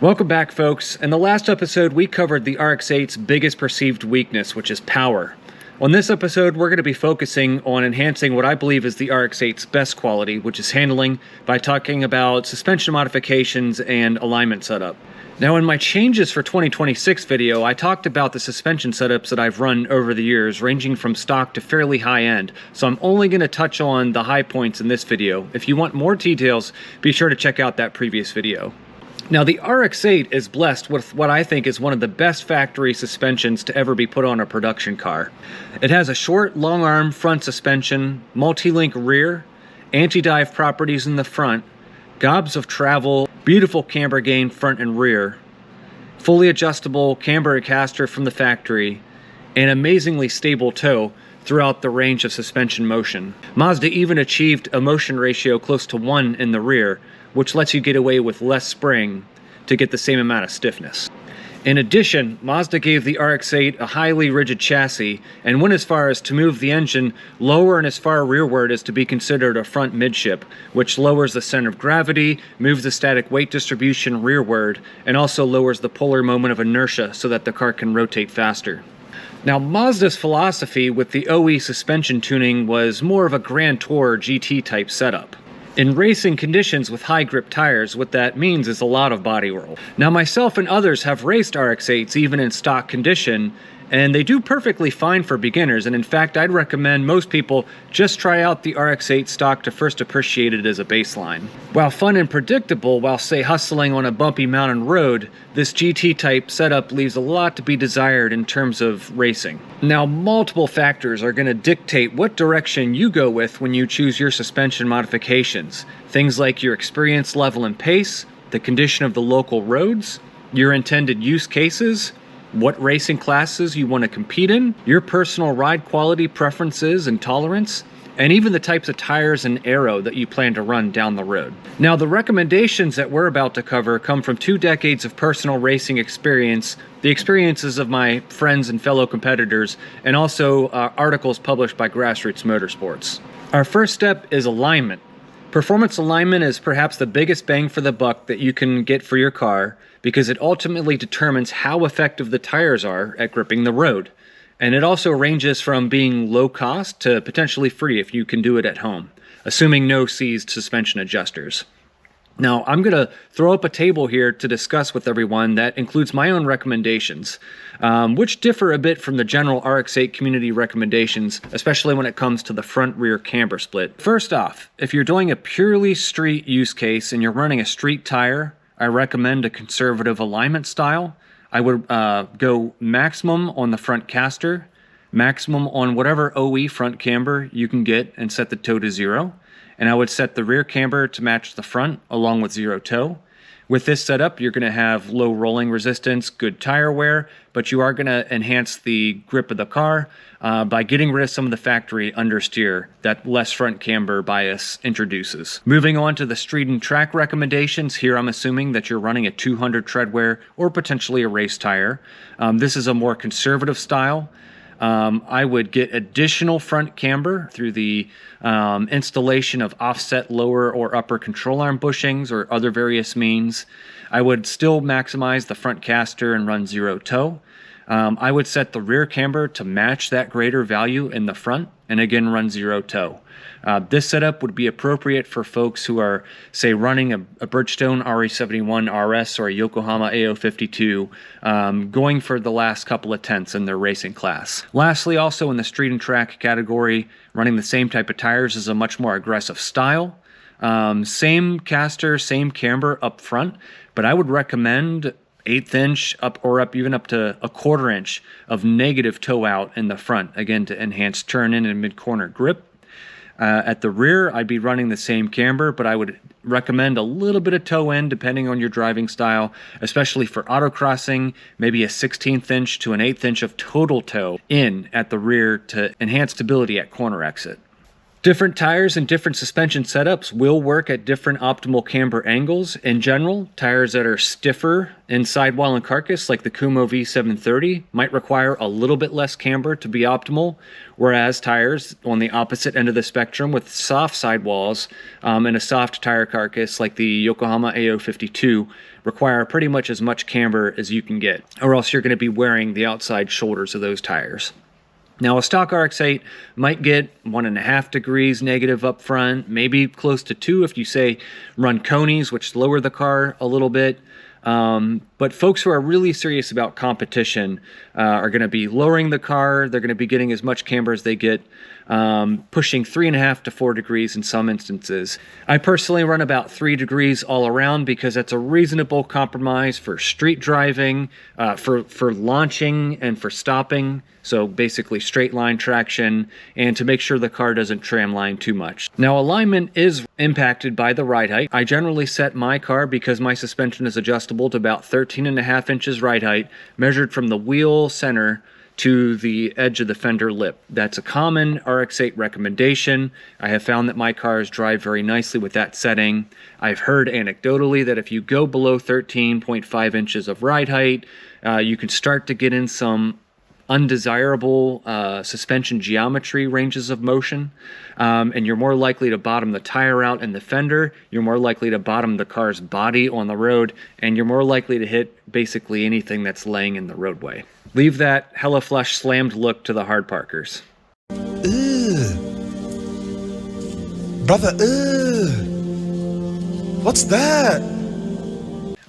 Welcome back, folks. In the last episode, we covered the RX-8's biggest perceived weakness, which is power. On this episode, we're going to be focusing on enhancing what I believe is the RX-8's best quality, which is handling, by talking about suspension modifications and alignment setup. Now, in my changes for 2026 video, I talked about the suspension setups that I've run over the years, ranging from stock to fairly high-end, so I'm only going to touch on the high points in this video. If you want more details, be sure to check out that previous video. Now, the RX-8 is blessed with what I think is one of the best factory suspensions to ever be put on a production car. It has a short, long-arm front suspension, multi-link rear, anti-dive properties in the front, gobs of travel, beautiful camber gain front and rear, fully adjustable camber caster from the factory, and amazingly stable toe throughout the range of suspension motion. Mazda even achieved a motion ratio close to 1 in the rear, which lets you get away with less spring to get the same amount of stiffness. In addition, Mazda gave the RX-8 a highly rigid chassis and went as far as to move the engine lower and as far rearward as to be considered a front midship, which lowers the center of gravity, moves the static weight distribution rearward, and also lowers the polar moment of inertia so that the car can rotate faster. Now, Mazda's philosophy with the OE suspension tuning was more of a Grand Tour GT type setup. In racing conditions with high grip tires, what that means is a lot of body roll. Now, myself and others have raced RX-8s even in stock condition, and they do perfectly fine for beginners, and in fact I'd recommend most people just try out the RX-8 stock to first appreciate it as a baseline. While fun and predictable while, say, hustling on a bumpy mountain road, this GT type setup leaves a lot to be desired in terms of racing. Now, multiple factors are going to dictate what direction you go with when you choose your suspension modifications. Things like your experience level and pace, the condition of the local roads, your intended use cases, what racing classes you want to compete in, your personal ride quality preferences and tolerance, and even the types of tires and aero that you plan to run down the road. Now, the recommendations that we're about to cover come from 2 decades of personal racing experience, the experiences of my friends and fellow competitors, and also articles published by Grassroots Motorsports. Our first step is alignment. Performance alignment is perhaps the biggest bang for the buck that you can get for your car because it ultimately determines how effective the tires are at gripping the road. And it also ranges from being low cost to potentially free if you can do it at home, assuming no seized suspension adjusters. Now, I'm going to throw up a table here to discuss with everyone that includes my own recommendations, which differ a bit from the general RX-8 community recommendations, especially when it comes to the front-rear camber split. First off, if you're doing a purely street use case and you're running a street tire, I recommend a conservative alignment style. I would go maximum on the front caster, maximum on whatever OE front camber you can get and set the toe to 0. And I would set the rear camber to match the front along with 0 toe. With this setup, you're going to have low rolling resistance, good tire wear, but you are going to enhance the grip of the car by getting rid of some of the factory understeer that less front camber bias introduces. Moving on to the street and track recommendations, here I'm assuming that you're running a 200 tread wear or potentially a race tire. This is a more conservative style. I would get additional front camber through the installation of offset lower or upper control arm bushings or other various means. I would still maximize the front caster and run 0 toe. I would set the rear camber to match that greater value in the front and again run 0 toe. This setup would be appropriate for folks who are, say, running a Bridgestone RE71 RS or a Yokohama AO52, going for the last couple of tenths in their racing class. Lastly, also in the street and track category, running the same type of tires is a much more aggressive style. Same caster, same camber up front, but I would recommend 1/8 inch even up to 1/4 inch of negative toe out in the front, again to enhance turn in and mid-corner grip. At the rear, I'd be running the same camber, but I would recommend a little bit of toe in depending on your driving style, especially for autocrossing, maybe a 1/16 inch to an 1/8 inch of total toe in at the rear to enhance stability at corner exit. Different tires and different suspension setups will work at different optimal camber angles. In general, tires that are stiffer in sidewall and carcass, like the Kumo V730, might require a little bit less camber to be optimal, whereas tires on the opposite end of the spectrum with soft sidewalls and a soft tire carcass, like the Yokohama AO52, require pretty much as much camber as you can get, or else you're going to be wearing the outside shoulders of those tires. Now, a stock RX-8 might get 1.5 degrees negative up front, maybe close to 2 if you say run conies, which lower the car a little bit. But folks who are really serious about competition are going to be lowering the car. They're going to be getting as much camber as they get, pushing 3.5 to 4 degrees in some instances. I personally run about 3 degrees all around because that's a reasonable compromise for street driving, for launching and for stopping. So basically straight line traction, and to make sure the car doesn't tramline too much. Now, alignment is impacted by the ride height. I generally set my car, because my suspension is adjustable, to about 13.5 inches ride height, measured from the wheel center to the edge of the fender lip. That's a common RX-8 recommendation. I have found that my cars drive very nicely with that setting. I've heard anecdotally that if you go below 13.5 inches of ride height, you can start to get in some undesirable suspension geometry ranges of motion, and you're more likely to bottom the tire out in the fender, you're more likely to bottom the car's body on the road, and you're more likely to hit basically anything that's laying in the roadway. Leave that hella flush slammed look to the hard parkers. Ugh. Brother, ugh. What's that?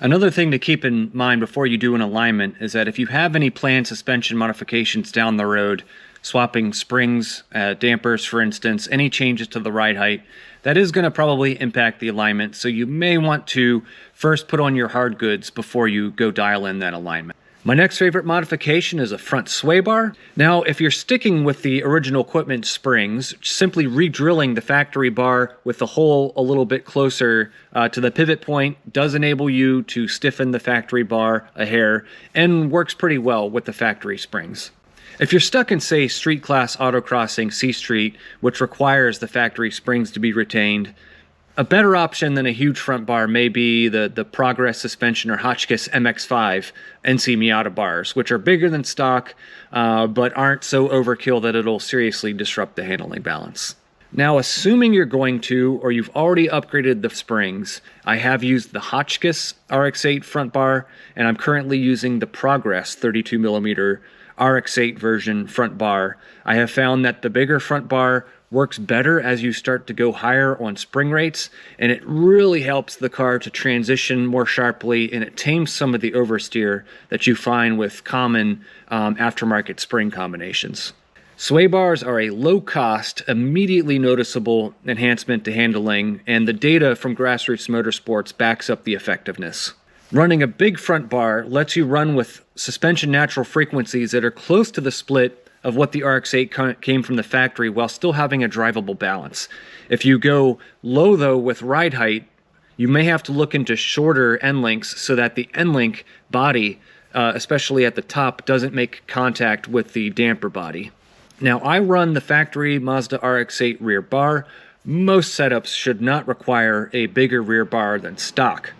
Another thing to keep in mind before you do an alignment is that if you have any planned suspension modifications down the road, swapping springs, dampers for instance, any changes to the ride height, that is going to probably impact the alignment, so you may want to first put on your hard goods before you go dial in that alignment. My next favorite modification is a front sway bar. Now, if you're sticking with the original equipment springs, simply re-drilling the factory bar with the hole a little bit closer to the pivot point does enable you to stiffen the factory bar a hair, and works pretty well with the factory springs. If you're stuck in, say, street class autocrossing C Street, which requires the factory springs to be retained, a better option than a huge front bar may be the Progress Suspension or Hotchkiss MX5 NC Miata bars, which are bigger than stock, but aren't so overkill that it'll seriously disrupt the handling balance. Now, assuming you're going to, or you've already upgraded the springs, I have used the Hotchkiss RX-8 front bar, and I'm currently using the Progress 32mm RX-8 version front bar. I have found that the bigger front bar works better as you start to go higher on spring rates, and it really helps the car to transition more sharply, and it tames some of the oversteer that you find with common aftermarket spring combinations. Sway bars are a low-cost, immediately noticeable enhancement to handling, and the data from Grassroots Motorsports backs up the effectiveness. Running a big front bar lets you run with suspension natural frequencies that are close to the split of what the RX-8 came from the factory, while still having a drivable balance. If you go low though with ride height, you may have to look into shorter end links so that the end link body, especially at the top, doesn't make contact with the damper body. Now, I run the factory Mazda RX-8 rear bar. Most setups should not require a bigger rear bar than stock.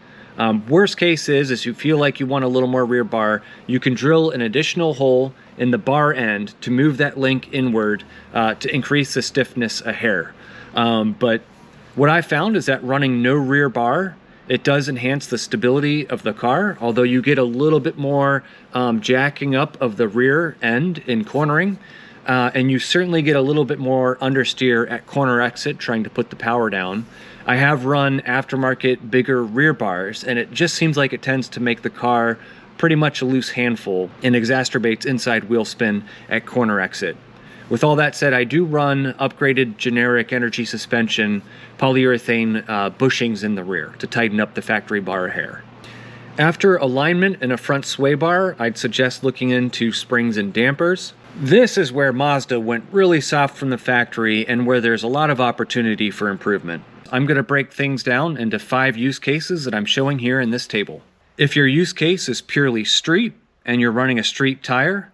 Worst case is you feel like you want a little more rear bar, you can drill an additional hole in the bar end to move that link inward to increase the stiffness a hair. But what I found is that running no rear bar, it does enhance the stability of the car, although you get a little bit more jacking up of the rear end in cornering, and you certainly get a little bit more understeer at corner exit trying to put the power down. I have run aftermarket bigger rear bars, and it just seems like it tends to make the car pretty much a loose handful and exacerbates inside wheel spin at corner exit. With all that said, I do run upgraded generic energy suspension polyurethane bushings in the rear to tighten up the factory bar hair. After alignment and a front sway bar, I'd suggest looking into springs and dampers. This is where Mazda went really soft from the factory and where there's a lot of opportunity for improvement. I'm going to break things down into 5 use cases that I'm showing here in this table. If your use case is purely street and you're running a street tire,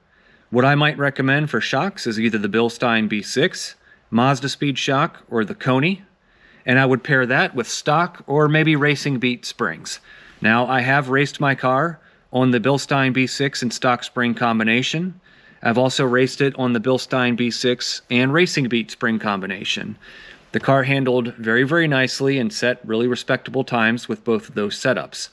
what I might recommend for shocks is either the Bilstein B6, Mazda Speed Shock, or the Coney, and I would pair that with stock or maybe Racing Beat springs. Now, I have raced my car on the Bilstein B6 and stock spring combination. I've also raced it on the Bilstein B6 and Racing Beat spring combination. The car handled very, very nicely and set really respectable times with both of those setups.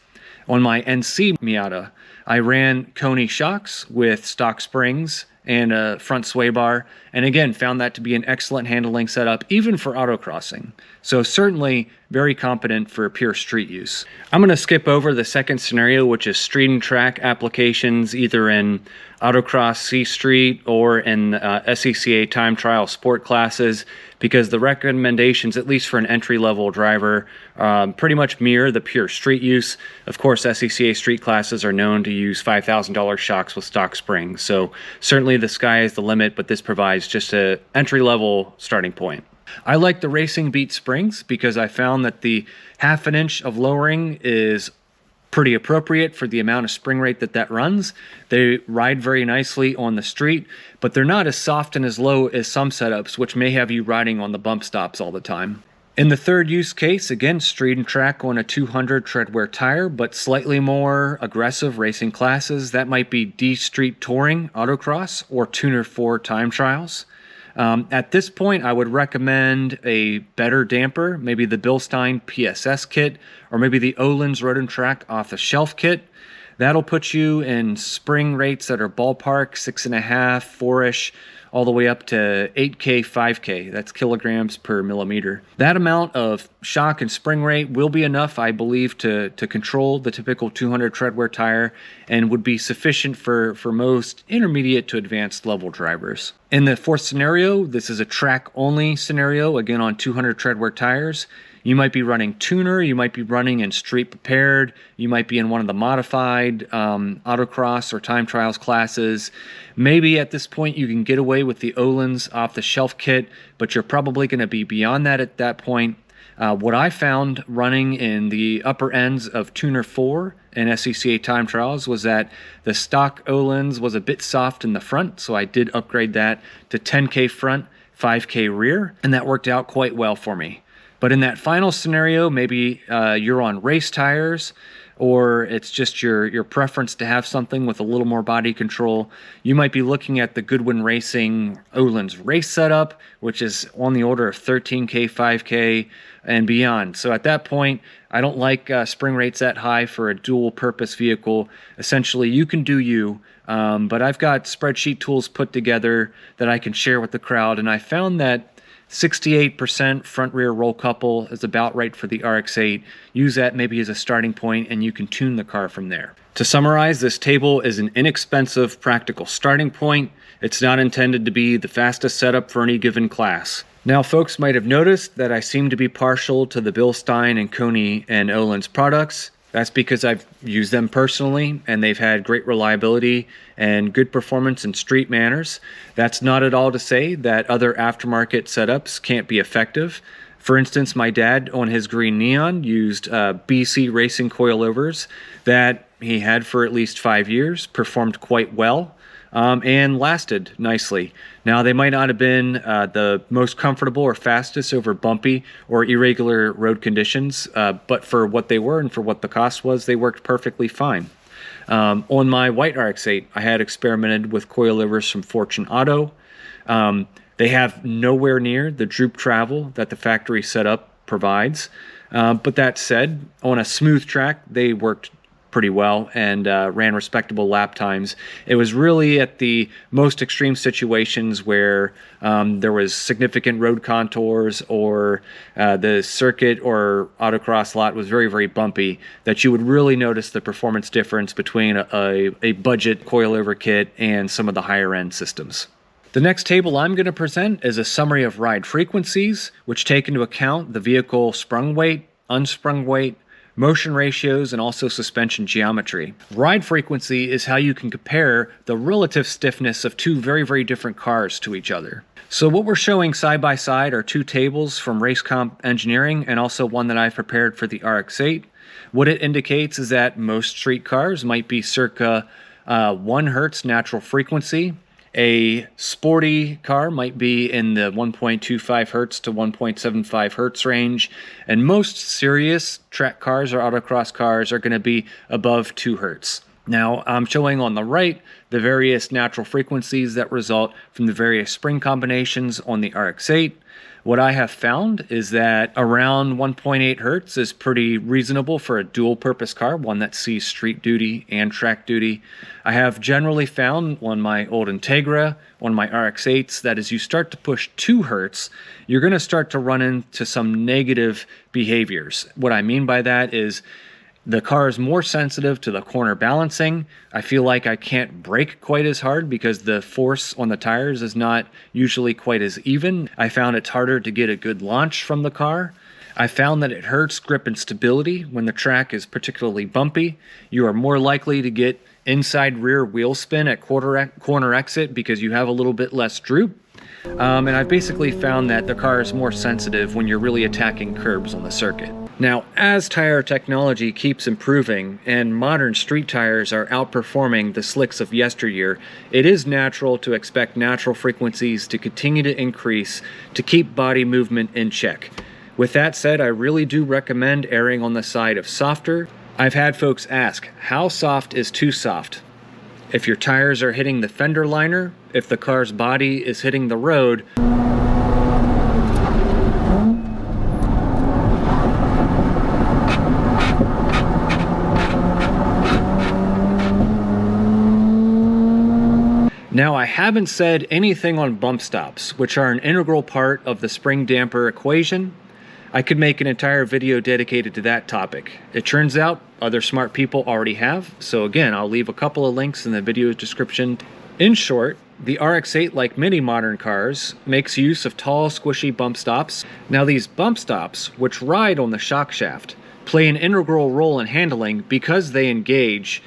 On my NC Miata, I ran Coney shocks with stock springs and a front sway bar, and again, found that to be an excellent handling setup, even for autocrossing. So certainly very competent for pure street use. I'm going to skip over the second scenario, which is street and track applications, either in autocross C Street or in SCCA time trial sport classes, because the recommendations, at least for an entry-level driver, pretty much mirror the pure street use. Of course, SCCA street classes are known to use $5,000 shocks with stock springs, so certainly the sky is the limit, but this provides just an entry-level starting point. I like the Racing Beat springs because I found that the half an inch of lowering is pretty appropriate for the amount of spring rate that runs. They ride very nicely on the street, but they're not as soft and as low as some setups, which may have you riding on the bump stops all the time. In the third use case, again, street and track on a 200 treadwear tire, but slightly more aggressive racing classes. That might be D Street Touring Autocross or Tuner 4 time trials. At this point, I would recommend a better damper, maybe the Bilstein PSS kit, or maybe the Öhlins Road and Track off-the-shelf kit. That'll put you in spring rates that are ballpark 6.5, 4-ish, all the way up to 8K, 5K. That's kilograms per millimeter. That amount of shock and spring rate will be enough, I believe, to control the typical 200 treadwear tire and would be sufficient for most intermediate to advanced level drivers. In the fourth scenario, this is a track-only scenario, again on 200 treadwear tires. You might be running tuner, you might be running in street prepared, you might be in one of the modified autocross or time trials classes. Maybe at this point you can get away with the Öhlins off-the-shelf kit, but you're probably going to be beyond that at that point. What I found running in the upper ends of Tuner 4 and SCCA time trials was that the stock Öhlins was a bit soft in the front, so I did upgrade that to 10K front, 5K rear, and that worked out quite well for me. But in that final scenario, maybe you're on race tires, or it's just your preference to have something with a little more body control. You might be looking at the Goodwin Racing Öhlins race setup, which is on the order of 13K, 5K, and beyond. So at that point, I don't like spring rates that high for a dual purpose vehicle. Essentially, you can do you, but I've got spreadsheet tools put together that I can share with the crowd, and I found that 68% front rear roll couple is about right for the RX-8. Use that maybe as a starting point and you can tune the car from there. To summarize, this table is an inexpensive, practical starting point. It's not intended to be the fastest setup for any given class. Now, folks might have noticed that I seem to be partial to the Bilstein and Coney and Öhlins products. That's because I've used them personally and they've had great reliability and good performance in street manners. That's not at all to say that other aftermarket setups can't be effective. For instance, my dad on his green Neon used BC racing coilovers that he had for at least 5 years, performed quite well, and lasted nicely. Now, they might not have been the most comfortable or fastest over bumpy or irregular road conditions, but for what they were and for what the cost was, they worked perfectly fine. On my white RX-8, I had experimented with coilovers from Fortune Auto. They have nowhere near the droop travel that the factory setup provides. But that said, on a smooth track, they worked pretty well and ran respectable lap times. It was really at the most extreme situations where there was significant road contours or the circuit or autocross lot was very, very bumpy that you would really notice the performance difference between a budget coilover kit and some of the higher end systems. The next table I'm going to present is a summary of ride frequencies, which take into account the vehicle sprung weight, unsprung weight, motion ratios, and also suspension geometry. Ride frequency is how you can compare the relative stiffness of two very, very different cars to each other. So what we're showing side by side are two tables from Race Comp Engineering and also one that I've prepared for the RX-8. What it indicates is that most street cars might be circa 1 Hertz natural frequency, A sporty car might be in the 1.25 hertz to 1.75 hertz range, and most serious track cars or autocross cars are going to be above 2 hertz. Now, I'm showing on the right the various natural frequencies that result from the various spring combinations on the RX-8. What I have found is that around 1.8 hertz is pretty reasonable for a dual-purpose car, one that sees street duty and track duty. I have generally found on my old Integra, on my RX-8s, that as you start to push 2 hertz, you're going to start to run into some negative behaviors. What I mean by that is the car is more sensitive to the corner balancing. I feel like I can't brake quite as hard because the force on the tires is not usually quite as even. I found it's harder to get a good launch from the car. I found that it hurts grip and stability when the track is particularly bumpy. You are more likely to get inside rear wheel spin at corner exit because you have a little bit less droop. And I've basically found that the car is more sensitive when you're really attacking curbs on the circuit. Now, as tire technology keeps improving and modern street tires are outperforming the slicks of yesteryear, it is natural to expect natural frequencies to continue to increase to keep body movement in check. With that said, I really do recommend erring on the side of softer. I've had folks ask, how soft is too soft? If your tires are hitting the fender liner, if the car's body is hitting the road, now, I haven't said anything on bump stops, which are an integral part of the spring damper equation. I could make an entire video dedicated to that topic. It turns out other smart people already have, so again, I'll leave a couple of links in the video description. In short, the RX-8, like many modern cars, makes use of tall, squishy bump stops. Now, these bump stops, which ride on the shock shaft, play an integral role in handling because they engage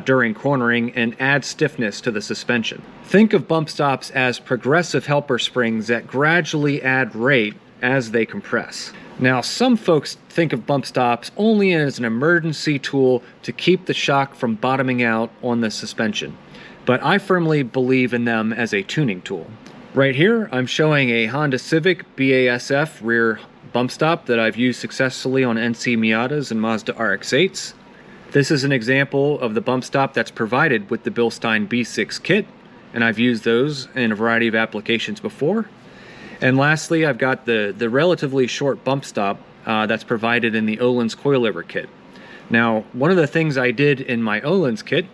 during cornering and add stiffness to the suspension. Think of bump stops as progressive helper springs that gradually add rate as they compress. Now, some folks think of bump stops only as an emergency tool to keep the shock from bottoming out on the suspension, but I firmly believe in them as a tuning tool. Right here, I'm showing a Honda Civic BASF rear bump stop that I've used successfully on NC Miatas and Mazda RX-8s. This is an example of the bump stop that's provided with the Bilstein B6 kit, and I've used those in a variety of applications before. And lastly, I've got the relatively short bump stop that's provided in the Öhlins coilover kit. Now, one of the things I did in my Öhlins kit,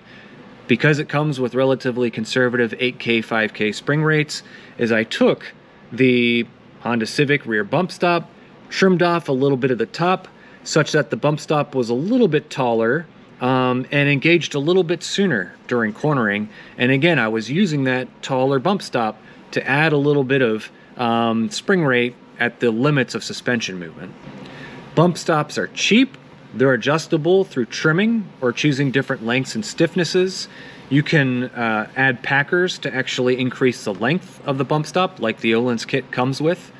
because it comes with relatively conservative 8K, 5K spring rates, is I took the Honda Civic rear bump stop, trimmed off a little bit of the top, such that the bump stop was a little bit taller and engaged a little bit sooner during cornering. And again, I was using that taller bump stop to add a little bit of spring rate at the limits of suspension movement. Bump stops are cheap. They're adjustable through trimming or choosing different lengths and stiffnesses. You can add packers to actually increase the length of the bump stop, like the Öhlins kit comes with.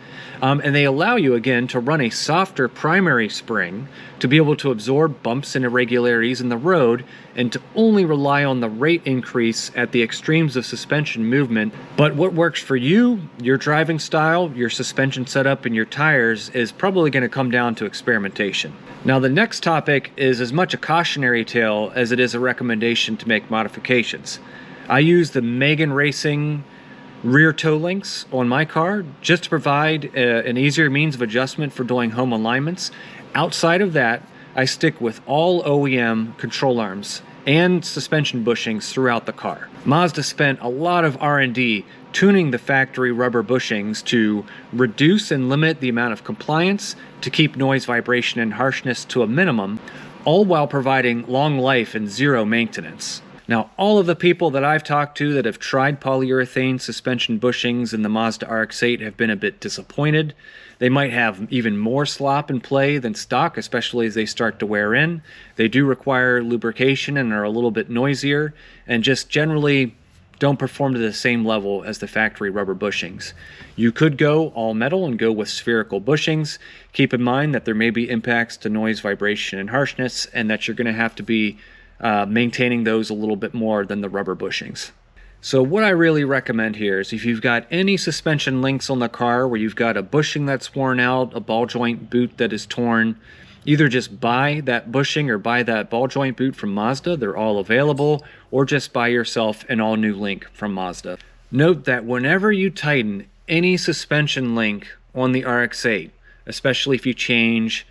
And they allow you, again, to run a softer primary spring to be able to absorb bumps and irregularities in the road and to only rely on the rate increase at the extremes of suspension movement. But what works for you, your driving style, your suspension setup, and your tires is probably going to come down to experimentation. Now, the next topic is as much a cautionary tale as it is a recommendation to make modifications. I use the Megan Racing rear toe links on my car just to provide an easier means of adjustment for doing home alignments. Outside of that, I stick with all OEM control arms and suspension bushings throughout the car. Mazda spent a lot of R&D tuning the factory rubber bushings to reduce and limit the amount of compliance, to keep noise, vibration, and harshness to a minimum, all while providing long life and zero maintenance. Now, all of the people that I've talked to that have tried polyurethane suspension bushings in the Mazda RX-8 have been a bit disappointed. They might have even more slop in play than stock, especially as they start to wear in. They do require lubrication and are a little bit noisier, and just generally don't perform to the same level as the factory rubber bushings. You could go all metal and go with spherical bushings. Keep in mind that there may be impacts to noise, vibration, and harshness, and that you're going to have to be maintaining those a little bit more than the rubber bushings. So what I really recommend here is if you've got any suspension links on the car where you've got a bushing that's worn out, a ball joint boot that is torn, either just buy that bushing or buy that ball joint boot from Mazda. They're all available. Or just buy yourself an all-new link from Mazda. Note that whenever you tighten any suspension link on the RX-8, especially if you change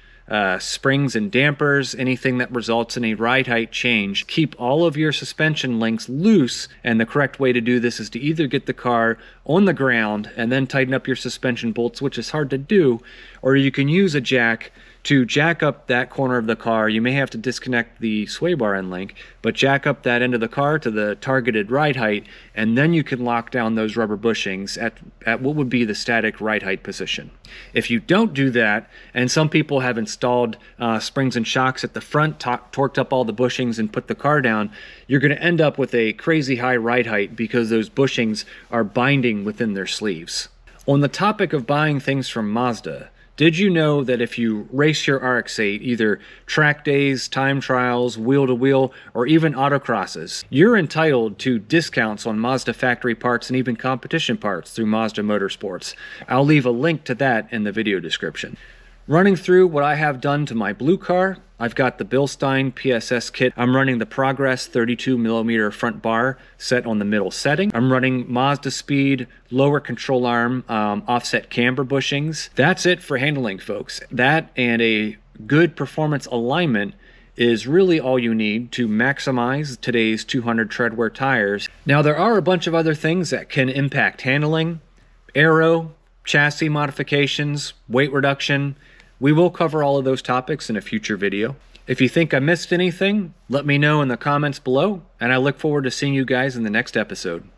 springs and dampers, anything that results in a ride height change, keep all of your suspension links loose, and the correct way to do this is to either get the car on the ground and then tighten up your suspension bolts, which is hard to do, or you can use a jack to jack up that corner of the car. You may have to disconnect the sway bar end link, but jack up that end of the car to the targeted ride height, and then you can lock down those rubber bushings at what would be the static ride height position. If you don't do that, and some people have installed springs and shocks at the front, torqued up all the bushings and put the car down, you're going to end up with a crazy high ride height because those bushings are binding within their sleeves. On the topic of buying things from Mazda, did you know that if you race your RX-8, either track days, time trials, wheel-to-wheel, or even autocrosses, you're entitled to discounts on Mazda factory parts and even competition parts through Mazda Motorsports? I'll leave a link to that in the video description. Running through what I have done to my blue car, I've got the Bilstein PSS kit. I'm running the Progress 32mm front bar set on the middle setting. I'm running Mazda Speed lower control arm offset camber bushings. That's it for handling, folks. That and a good performance alignment is really all you need to maximize today's 200 treadwear tires. Now, there are a bunch of other things that can impact handling: aero, chassis modifications, weight reduction. We will cover all of those topics in a future video. If you think I missed anything, let me know in the comments below, and I look forward to seeing you guys in the next episode.